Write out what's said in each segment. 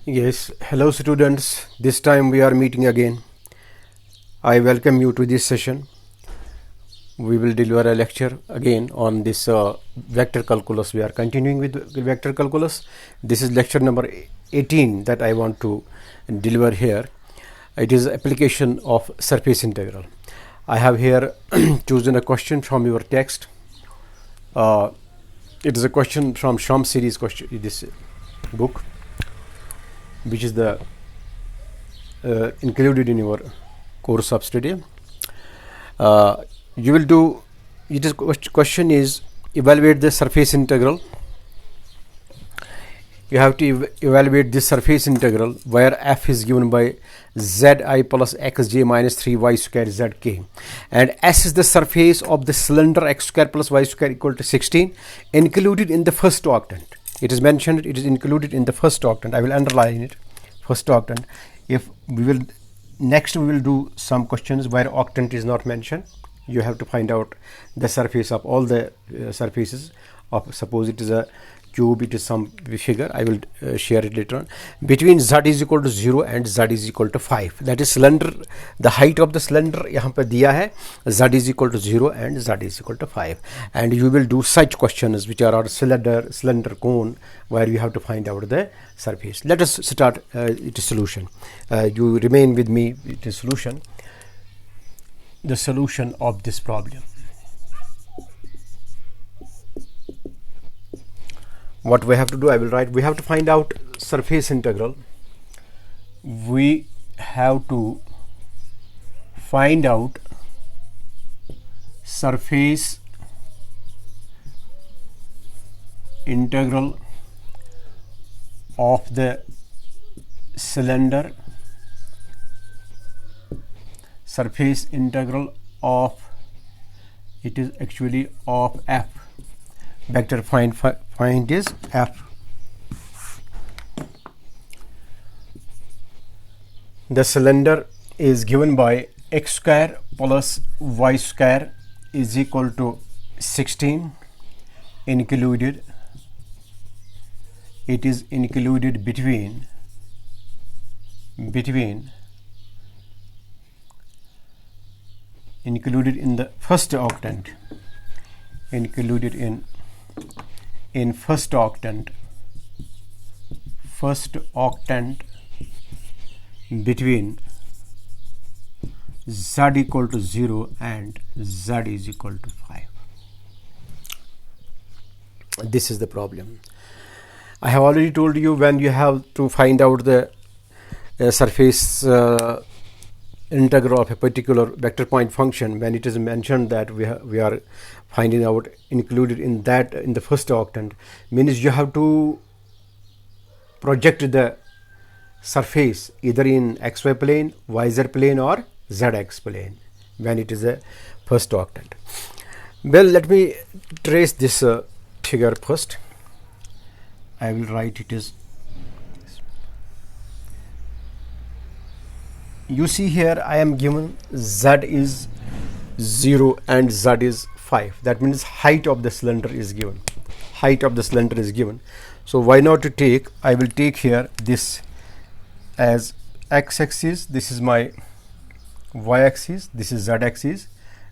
Yes, hello students. This time we are meeting again. I welcome you to this session. We will deliver a lecture again on this vector calculus. We are continuing with vector calculus. This is lecture number 18 that I want to deliver here. It is application of surface integral. I have here chosen a question from your text. It is a question from Sham series question, this book, which is the included in your course of study. You will do it is question is evaluate the surface integral. You have to evaluate this surface integral where f is given by zi plus xj minus 3y square zk, and s is the surface of the cylinder x square plus y square equal to 16 included in the first octant. It is mentioned it is included in the first octant. I will underline it, first octant. If we will next we will do some questions where octant is not mentioned. You have to find out the surface of all the surfaces of, suppose it is a cube, it is some figure. I will share it later on. Between z is equal to 0 and z is equal to 5, that is cylinder, the height of the cylinder यहाँ पे दिया है, z is equal to 0 and z is equal to 5, and you will do such questions which are cylinder cone, where you have to find out the surface. Let us start its solution. You remain with me with the solution. The solution of this problem. What we have to do, I will write. We have to find out surface integral. We have to find out surface integral of the cylinder, surface integral of, it is actually of f. Vector find is f. The cylinder is given by x square plus y square is equal to 16 included. It is included between included in the first octant, included in first octant between z equal to 0 and z is equal to 5. This is the problem. I have already told you when you have to find out the surface integral of a particular vector point function, when it is mentioned that we are finding out included in that in the first octant, means you have to project the surface either in xy plane, yz plane or zx plane when it is a first octant. Well, let me trace this figure first. I will write it is, you see here I am given z is 0 and z is 5. That means height of the cylinder is given. Height of the cylinder is given. So why not to take, I will take here this as x-axis, this is my y-axis, this is z-axis,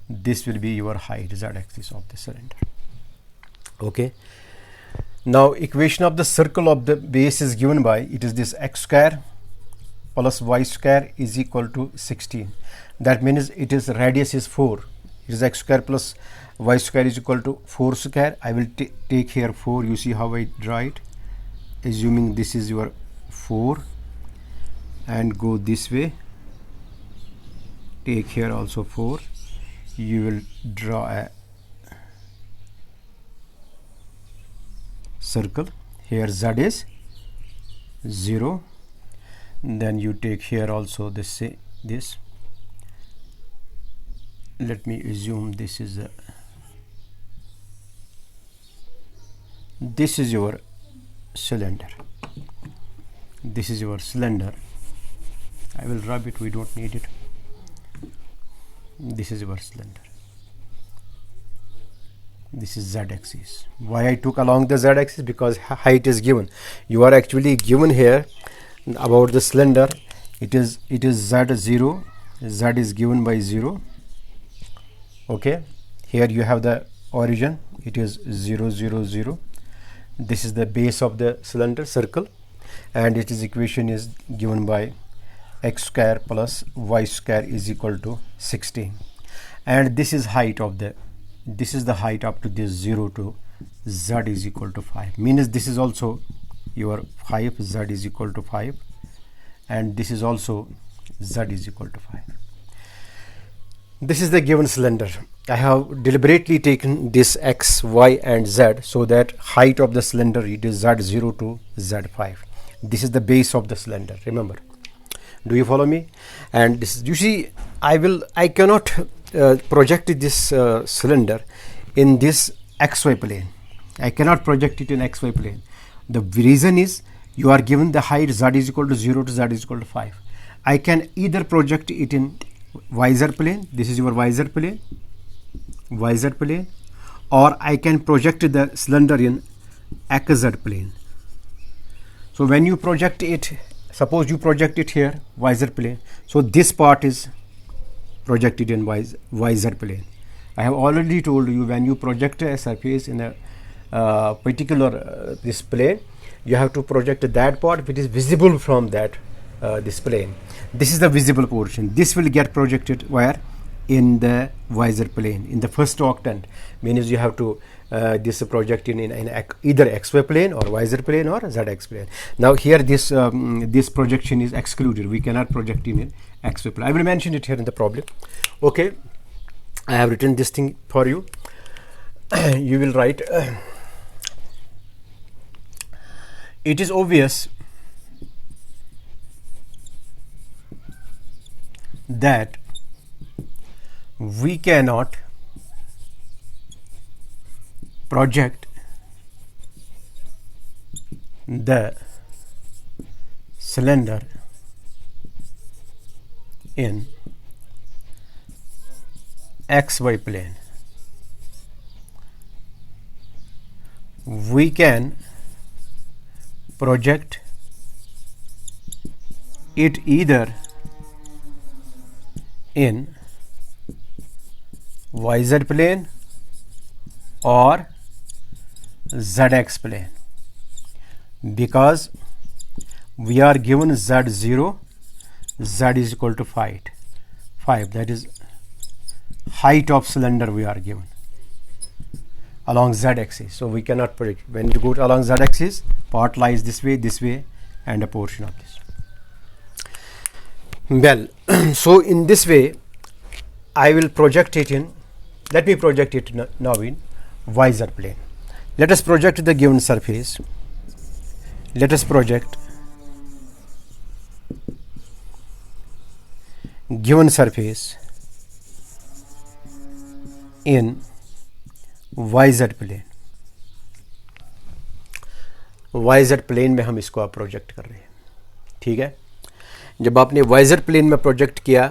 this will be your height, z-axis of the cylinder. Okay. Now equation of the circle of the base is given by, it is this x square plus y square is equal to 16. That means it is radius is 4. It is x square plus y square is equal to 4 square. I will take here 4. You see how I draw it, assuming this is your 4, and go this way. Take here also 4. You will draw a circle. Here z is 0. Then you take here also this. Let me assume this is your cylinder. This is your cylinder. I will rub it, we don't need it. This is your cylinder. This is z-axis. Why I took along the z-axis? Because height is given. You are actually given here about the cylinder, it is z0, z is given by 0. Okay, here you have the origin, it is 0 0 0. This is the base of the cylinder circle, and its equation is given by x square plus y square is equal to 16, and this is height of the, this is the height up to this 0 to z is equal to 5, means this is also your 5, z is equal to 5, and this is also z is equal to 5. This is the given cylinder. I have deliberately taken this x, y and z so that height of the cylinder it is z0 to z5. This is the base of the cylinder, remember. Do you follow me? And this is, you see, I cannot project this cylinder in this xy plane. I cannot project it in xy plane. The reason is you are given the height z is equal to 0 to z is equal to 5. I can either project it in yz plane, this is your yz plane, or I can project the cylinder in xz plane. So when you project it, suppose you project it here yz plane, so this part is projected in yz plane. I have already told you, when you project a surface in a particular this plane, you have to project that part which is visible from that this plane. This is the visible portion. This will get projected where? In the yz plane, in the first octant, means you have to this project in either xy plane or yz plane or zx plane. Now here this this projection is excluded. We cannot project in xy plane. I will mention it here in the problem. Okay, I have written this thing for you. You will write it is obvious that we cannot project the cylinder in xy plane. We can project it either in yz plane or zx plane, because we are given z0, z is equal to 5, that is height of cylinder we are given along z axis. So we cannot predict. When you go along z axis, part lies this way, and a portion of this. Well, so in this way I will project it in, let me project it now in yz plane. Let us project the given surface. Let us project given surface in yz plane. yz plane में हम इसको आप project कर रहे हैं, ठीक है। जब आपने yz प्लेन में प्रोजेक्ट किया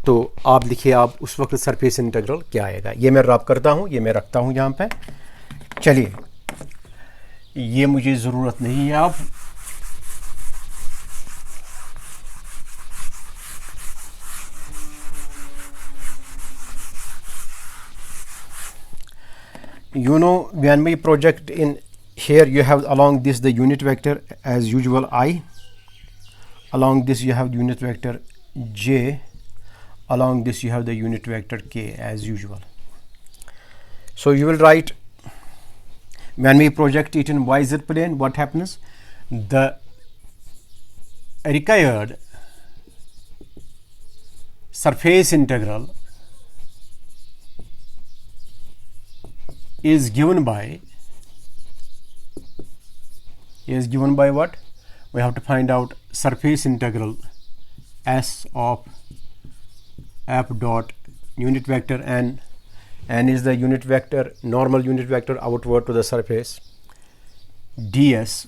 तो आप लिखिए आप उस वक्त सरफेस इंटीग्रल क्या आएगा। ये मैं रब करता हूँ, ये मैं रखता हूँ यहाँ पे। चलिए, ये मुझे ज़रूरत नहीं है। आप you know, when we project in here, you have along this the unit vector as usual I, along this you have unit vector j, along this you have the unit vector k as usual. So you will write, when we project it in yz plane, what happens? The required surface integral is given by what? We have to find out surface integral s of f dot unit vector n is the unit vector, normal unit vector outward to the surface, ds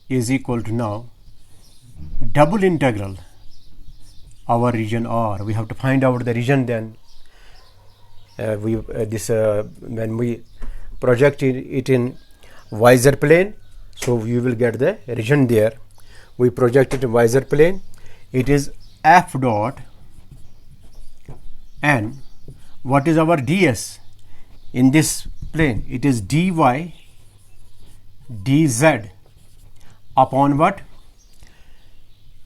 is equal to now double integral our region R. We have to find out the region, then when we project it in yz plane, so you will get the region there. we project it in y-z plane. It is f dot n. What is our ds in this plane? It is dy dz upon what?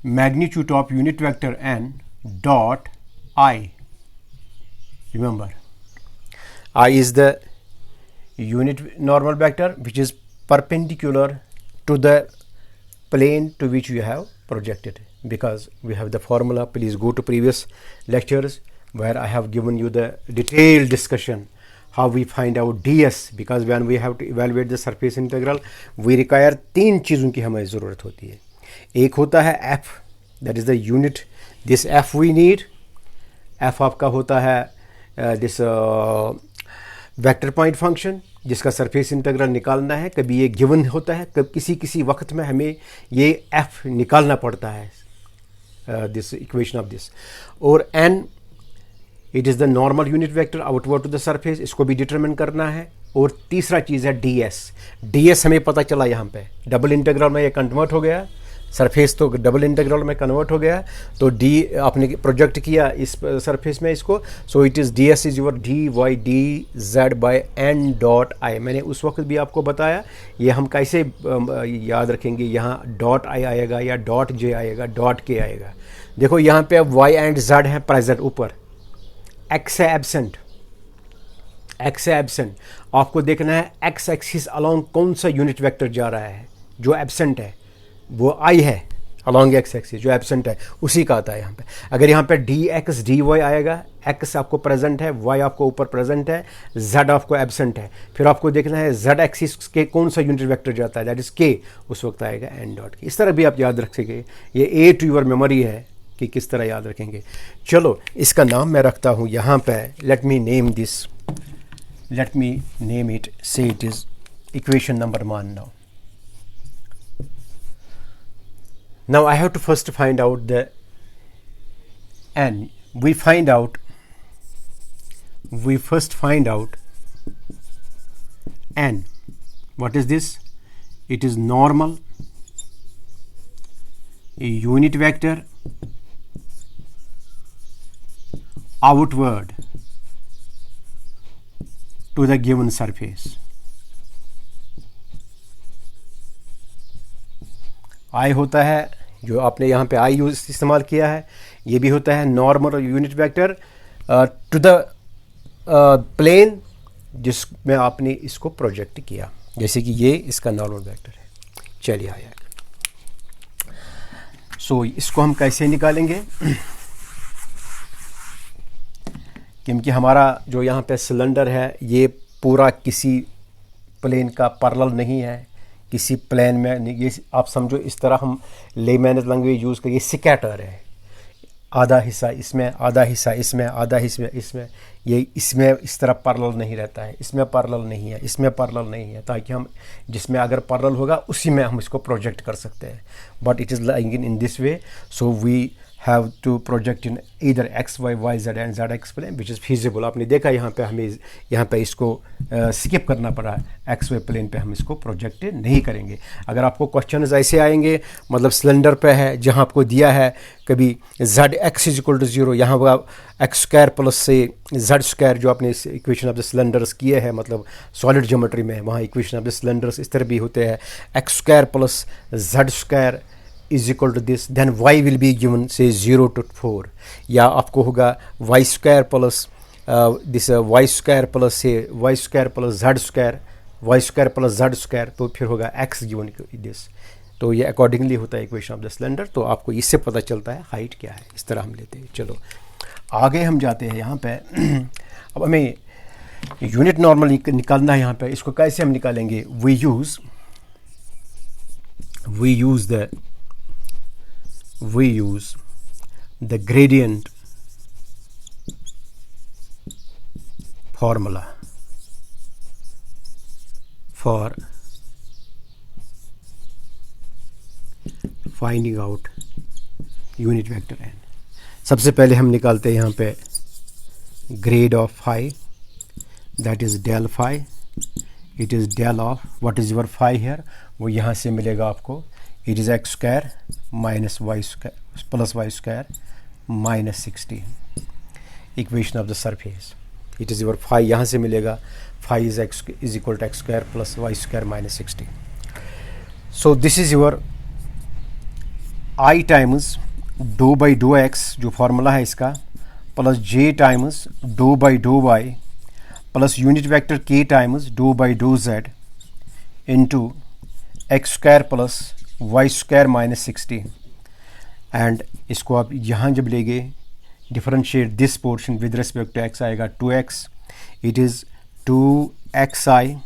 Magnitude of unit vector n dot I. Remember, I is the unit normal vector which is perpendicular to the plane to which you have projected. Because we have the formula, please go to previous lectures where I have given you the detailed discussion how we find out ds. Because when we have to evaluate the surface integral, we require तीन चीज़ों की हमें ज़रूरत होती है. एक होता है f, that is the unit. This f we need. f आपका होता है this वेक्टर पॉइंट फंक्शन जिसका सरफेस इंटीग्रल निकालना है. कभी ये गिवन होता है, कभी किसी वक्त में हमें ये f निकालना पड़ता है, दिस इक्वेशन ऑफ दिस. और n it is the normal unit vector outward to the surface, इसको भी डिटरमिन करना है. और तीसरा चीज़ है ds हमें पता चला यहाँ पे डबल इंटीग्रल में ये कन्वर्ट हो गया, सरफेस तो डबल इंटीग्रल में कन्वर्ट हो गया. तो d आपने प्रोजेक्ट किया इस सरफेस में इसको. So it is ds is your dy dz by n dot I. मैंने उस वक्त भी आपको बताया ये हम कैसे याद रखेंगे. यहाँ डॉट आई आएगा या डॉट j आएगा, डॉट k आएगा. देखो यहाँ पे अब y एंड z है प्रेजेंट ऊपर, x है एब्सेंट, x है एब्सेंट. आपको देखना है x एक्सिस अलोंग कौन सा यूनिट वेक्टर जा रहा है. जो एब्सेंट है वो I है, अलोंग x एक्सिस. जो एब्सेंट है उसी का आता है यहाँ पे. अगर यहाँ पे dx dy आएगा, x आपको प्रेजेंट है, y आपको ऊपर प्रेजेंट है, z आपको एब्सेंट है. फिर आपको देखना है z एक्सिस के कौन सा यूनिट वेक्टर जाता है, दैट इज k. उस वक्त आएगा n डॉट k. इस तरह भी आप याद रख सकेंगे. ये ए टू योर मेमोरी है कि किस तरह याद रखेंगे. चलो इसका नाम मैं रखता हूँ यहाँ पे. Let me name this, let me name it, say it is equation number 1 now. Now I have to first find out the n. We first find out n. What is this? It is normal unit vector outward to the given surface. I होता है जो आपने यहाँ पे आई use इस्तेमाल किया है. ये भी होता है normal unit vector to the plane जिसमें आपने इसको प्रोजेक्ट किया, जैसे कि ये इसका नॉर्मल वेक्टर है. चलिए आया. सो इसको हम कैसे निकालेंगे, क्योंकि हमारा जो यहाँ पे सिलेंडर है ये पूरा किसी प्लेन का पैरेलल नहीं है, किसी प्लेन में. ये आप समझो इस तरह हम लेमैन लैंग्वेज यूज़ करिए, स्कैटर है. आधा हिस्सा इसमें, आधा हिस्सा इसमें, आधा हिस्सा इसमें. ये इसमें इस तरह पैरेलल नहीं रहता है, इसमें पैरेलल नहीं है, इसमें पैरेलल नहीं है, ताकि हम जिसमें अगर पैरेलल होगा उसी में हम इसको प्रोजेक्ट कर सकते हैं. But it is lying in this way. So we have to project in either X Y Y Z and Z X plane which is feasible. आपने देखा यहाँ पे हमें यहाँ पे इसको स्किप करना पड़ा है. एक्स वाई प्लेन पे हम इसको प्रोजेक्ट नहीं करेंगे. अगर आपको क्वेश्चन ऐसे आएंगे, मतलब सिलेंडर पे है जहाँ आपको दिया है कभी Z X is equal to 0, यहाँ होगा एक्स स्क्वायर प्लस से जेड स्क्वायर, जो आपने इक्वेशन ऑफ द सिलेंडर्स किए हैं मतलब सॉलिड ज्योमेट्री में, वहाँ इक्वेशन ऑफ द सिलेंडर्स इस तरह भी होते हैं. X square plus Z square is equal to this, then y will be given say 0 to 4. या आपको होगा y square plus this y square plus say y square plus z square, y square plus z square, तो फिर होगा x given this. तो ये accordingly होता है इक्वेशन ऑफ द सिलेंडर. तो आपको इससे पता चलता है हाइट क्या है. इस तरह हम लेते हैं. चलो आगे हम जाते हैं यहाँ पे. अब हमें यूनिट नॉर्मल निकालना है यहाँ पे. इसको कैसे हम निकालेंगे? we use the gradient formula for finding out unit vector n. सबसे पहले हम निकालते हैं यहाँ पे grade of phi, that is del phi. It is del of what is your phi here, वो यहाँ से मिलेगा आपको. it is x square minus y square plus y square minus 16 equation of the surface. It is your phi यहाँ से मिलेगा, phi is x is equal to x square plus y square minus 16. So this is your I times dou by dou x जो formula है इसका, plus j times dou by dou y plus unit vector k times dou by dou z into X square plus Y square minus 16. And इसको आप यहाँ जब लेंगे differentiate this portion with respect to x आएगा 2x. It is 2xi.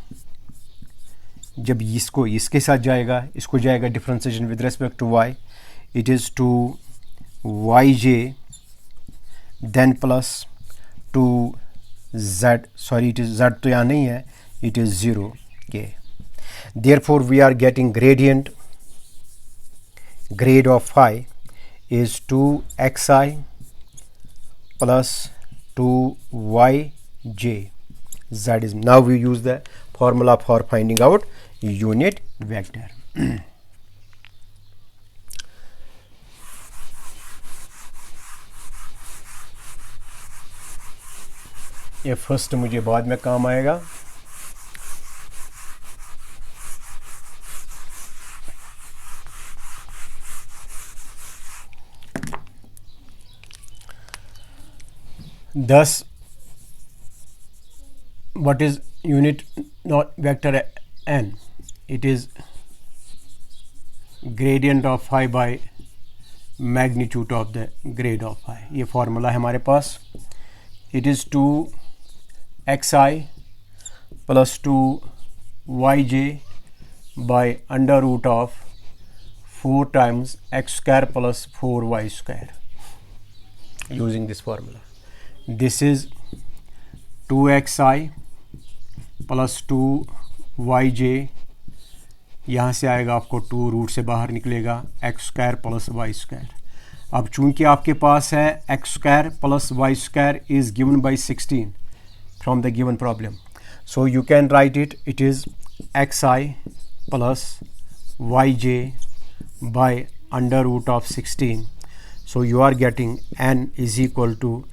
जब इसको इसके साथ जाएगा, इसको जाएगा differentiation with respect to y, it is 2yj then plus 2z, sorry it is z तो यहाँ नहीं है, it is 0k. Therefore we are getting grade of phi is 2xi plus 2yj. z is, now we use the formula for finding out unit vector. ये first मुझे बाद में काम आएगा. Thus, what is unit not vector n? It is gradient of phi by magnitude of the grade of phi. ये formula है हमारे पास. It is 2xi plus 2yj by under root of 4 times x square plus 4y square using this formula. This is 2xi plus 2yj, यहाँ से आएगा आपको 2 root से बाहर निकलेगा X square plus Y square. अब चूंकि आपके पास है X square plus Y square is given by 16 from the given problem, so you can write it. It is xi plus yj by under root of 16. So you are getting n is equal to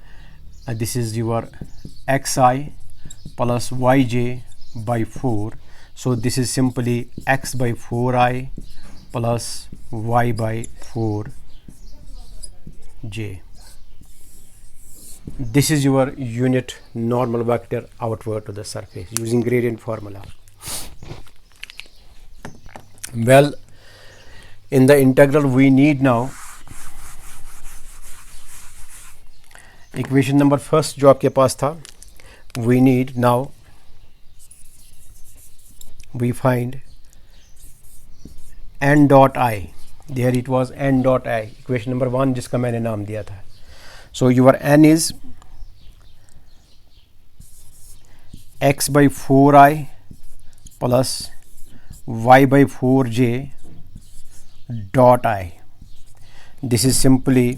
this is your xi plus yj by 4. So this is simply x by 4i plus y by 4j. This is your unit normal vector outward to the surface using gradient formula. Well, in the integral we need now equation number first जो आपके पास था, we need now we find n dot i. There it was n dot i, equation number 1 जिसका मैंने नाम दिया था. So your n is x by 4i plus y by 4j dot i. This is simply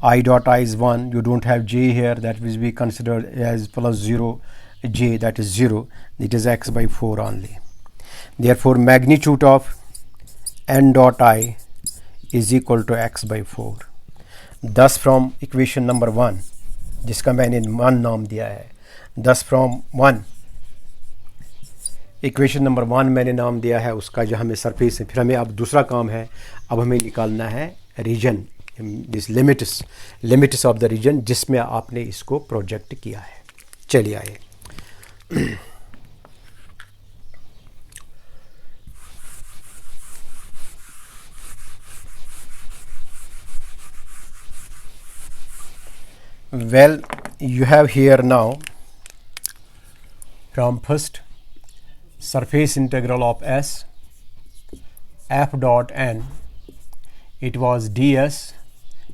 I dot I is 1, you don't have j here, that will be considered as plus 0 j, that is 0, it is x by 4 only. Therefore magnitude of n dot I is equal to x by 4. Thus from equation number 1 जिसका मैंने 1 नाम दिया है, thus from 1 equation number 1 मैंने नाम दिया है उसका जो हमें सरफेस है. फिर हमें अब दूसरा काम है, अब हमें निकालना है region, this limits of the region जिसमें आपने इसको प्रोजेक्ट किया है. चलिए आइए. Well, you have here now from first surface integral of s f dot n, it was ds.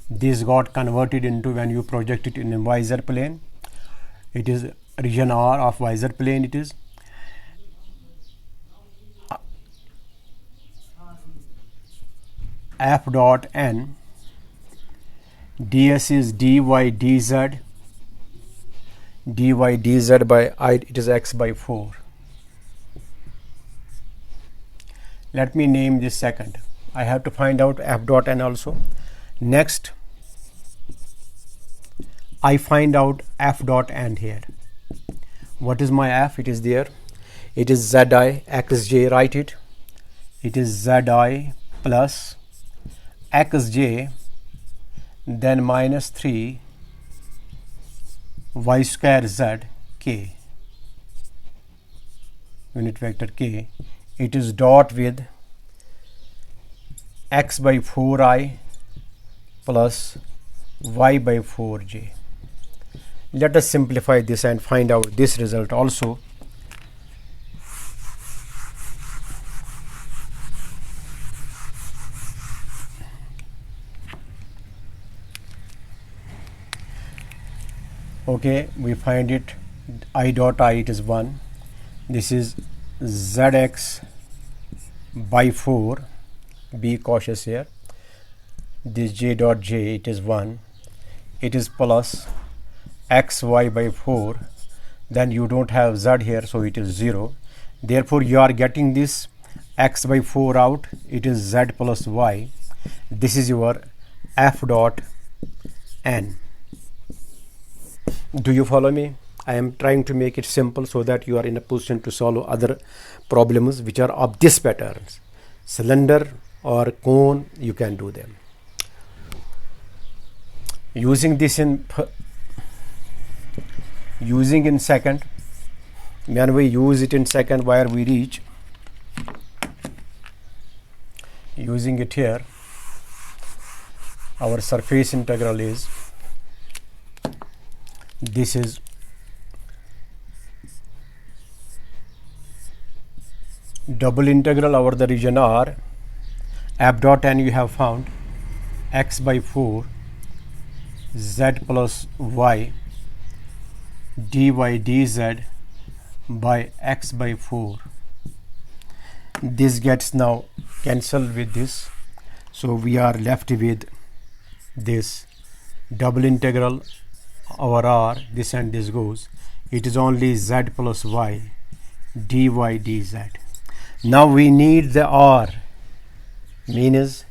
This got converted into, when you project it in a y-z plane, it is region R of y-z plane. It is f dot n, ds is dy dz, dy dz by I, it is x by 4. Let me name this second. I have to find out f dot n also. Next, I find out f dot n here. What is my f? It is there. It is zi xj, write it. It is zi plus xj, then minus 3 y square z k, unit vector k. It is dot with x by 4i plus y by 4j. Let us simplify this and find out this result also. Okay, we find it. I dot I, it is 1. This is zx by 4. Be cautious here. This j dot j, it is 1. It is plus xy by 4. Then you don't have z here, so it is 0. Therefore, you are getting this x by 4 out. It is z plus y. This is your f dot n. Do you follow me? I am trying to make it simple so that you are in a position to solve other problems which are of this patterns. Cylinder or cone, you can do them. Using this in second, when we use it in second, where we reach, using it here, our surface integral is, this is double integral over the region R. F dot n you have found x by 4 z plus y dy dz by x by 4. This gets now cancelled with this, so we are left with this double integral over R, this and this goes. It is only z plus y dy dz. Now we need the R, means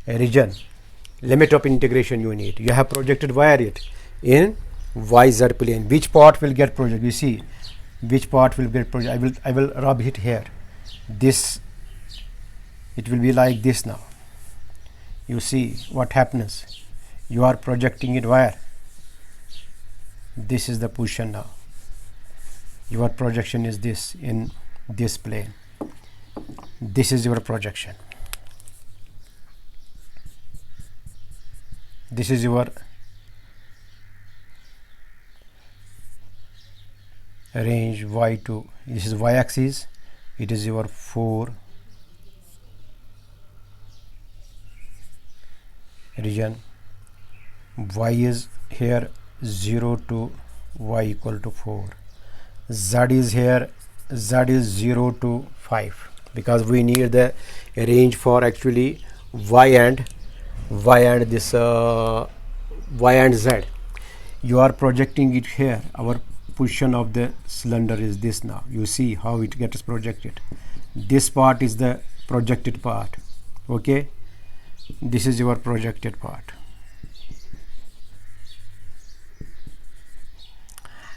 region, limit of integration you need. You have projected wire it in yz plane. Which part will get projected? You see which part will get projected. I will rub it here. This, it will be like this now. You see what happens. You are projecting it where? This is the position now. Your projection is this in this plane. This is your projection. This is your range y2. This is y-axis. It is your 4 region. Y is here 0 to y equal to 4. Z is here, Z is 0 to 5, because we need the range for actually y and this y and z. You are projecting it here. Our position of the cylinder is this now. You see how it gets projected. This part is the projected part. Okay, this is your projected part.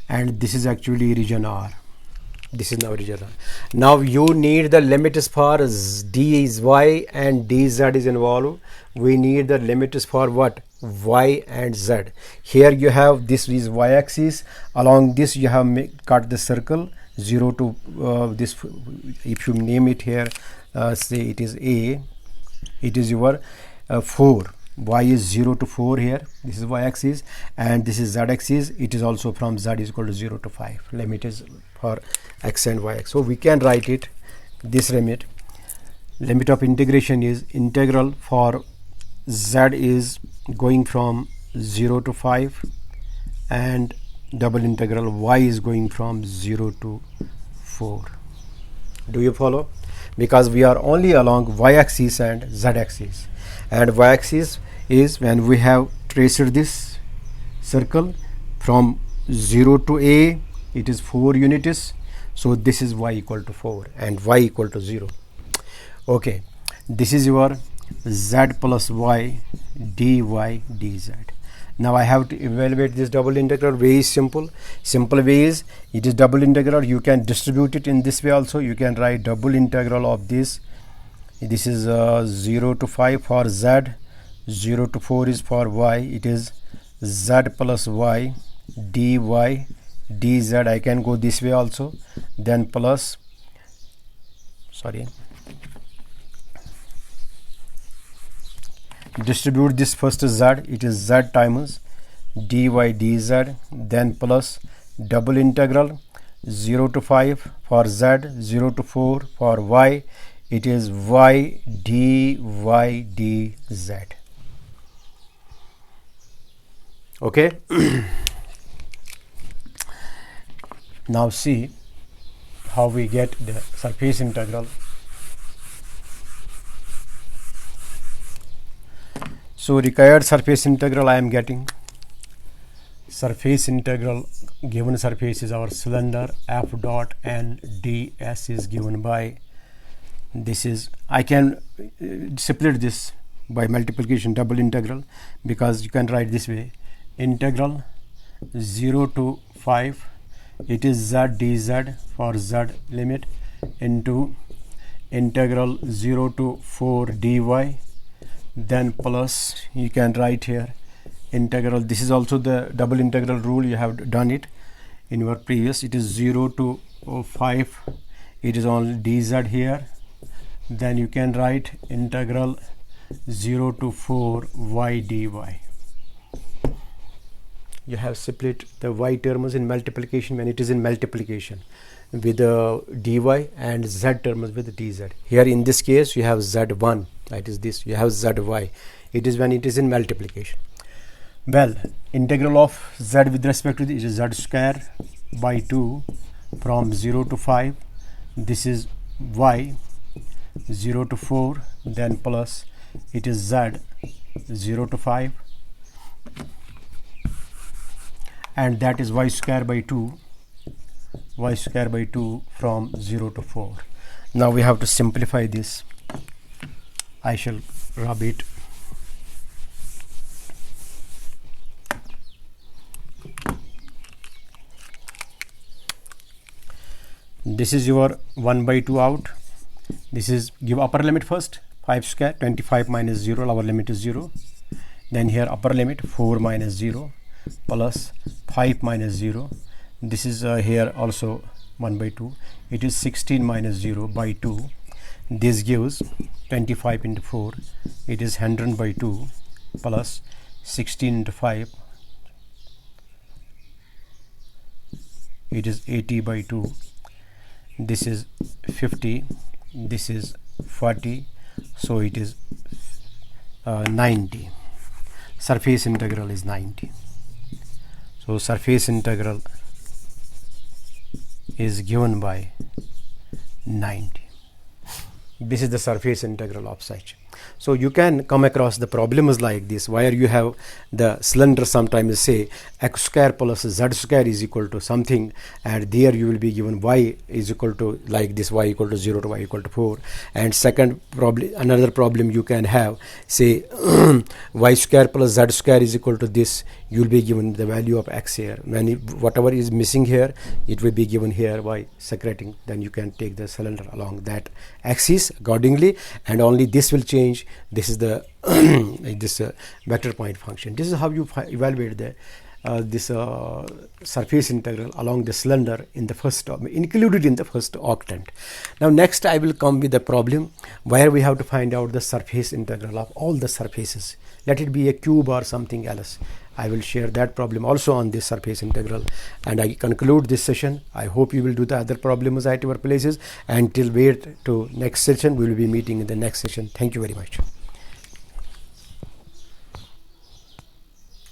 And this is actually region R. This is now region R. Now you need the limits for d is y and dz is involved. We need the limits for what? Y and z. Here you have, this is y-axis. Along this you have cut the circle 0 to this. If you name it here, say it is A. It is your 4. Y is 0 to 4 here. This is y-axis, and this is z-axis. It is also from z is equal to 0 to 5. Limit is for x and y. So we can write it, this limit of integration is integral for z is going from 0 to 5, and double integral y is going from 0 to 4. Do you follow? Because we are only along y-axis and z-axis, and y-axis is when we have traced this circle from 0 to A, it is 4 units. So this is y equal to 4 and y equal to 0. Okay, this is your z plus y dy dz. Now I have to evaluate this double integral. Very simple way is, it is double integral. You can distribute it in this way also. You can write double integral of this. This is 0 to 5 for z, 0 to 4 is for y. It is z plus y dy dz. I can go this way also, then plus, distribute this first z, it is z times dy dz, then plus double integral 0 to 5 for z, 0 to 4 for y, it is y dy dz. Okay. Now see how we get the surface integral. So required surface integral I am getting. Surface integral, given surface is our cylinder, f dot n ds is given by, this is, I can split this by multiplication, double integral, because you can write this way, integral 0 to 5, it is z dz for z limit, into integral 0 to 4 dy, then plus, you can write here integral, this is also the double integral rule, you have done it in your previous, it is 0 to 5, it is only dz here, then you can write integral 0 to 4 y dy. You have split the y terms in multiplication when it is in multiplication with the dy, and z terms with dz. Here in this case you have z1, that is this, you have zy, it is when it is in multiplication. Well, integral of z with respect to this is z square by 2 from 0 to 5, this is y 0 to 4, then plus it is z 0 to 5, and that is y square by 2 from 0 to 4. Now we have to simplify this. I shall rub it. This is your 1 by 2 out. This is, give upper limit first, 5 square, 25 minus 0, our limit is 0. Then here upper limit 4 minus 0 plus 5 minus 0. This is here also 1 by 2. It is 16 minus 0 by 2. This gives 25 into 4. It is 100 by 2 plus 16 into 5. It is 80 by 2. This is 50. This is 40. So it is 90. Surface integral is 90. So surface integral is given by 90. This is the surface integral of such. So you can come across the problems like this, where you have the cylinder sometimes say x square plus z square is equal to something, and there you will be given y is equal to like this, y equal to 0 to y equal to 4. And second problem, another problem you can have, say y square plus z square is equal to this, you will be given the value of x here. When whatever is missing here, it will be given here by separating. Then you can take the cylinder along that axis accordingly, and only this will change. This is the this vector point function. This is how you evaluate the this surface integral along the cylinder in the first, included in the first octant. Now next I will come with the problem where we have to find out the surface integral of all the surfaces. Let it be a cube or something else. I will share that problem also on this surface integral, and I conclude this session. I hope you will do the other problems at your places. Until wait to next session, we will be meeting in the next session. Thank you very much.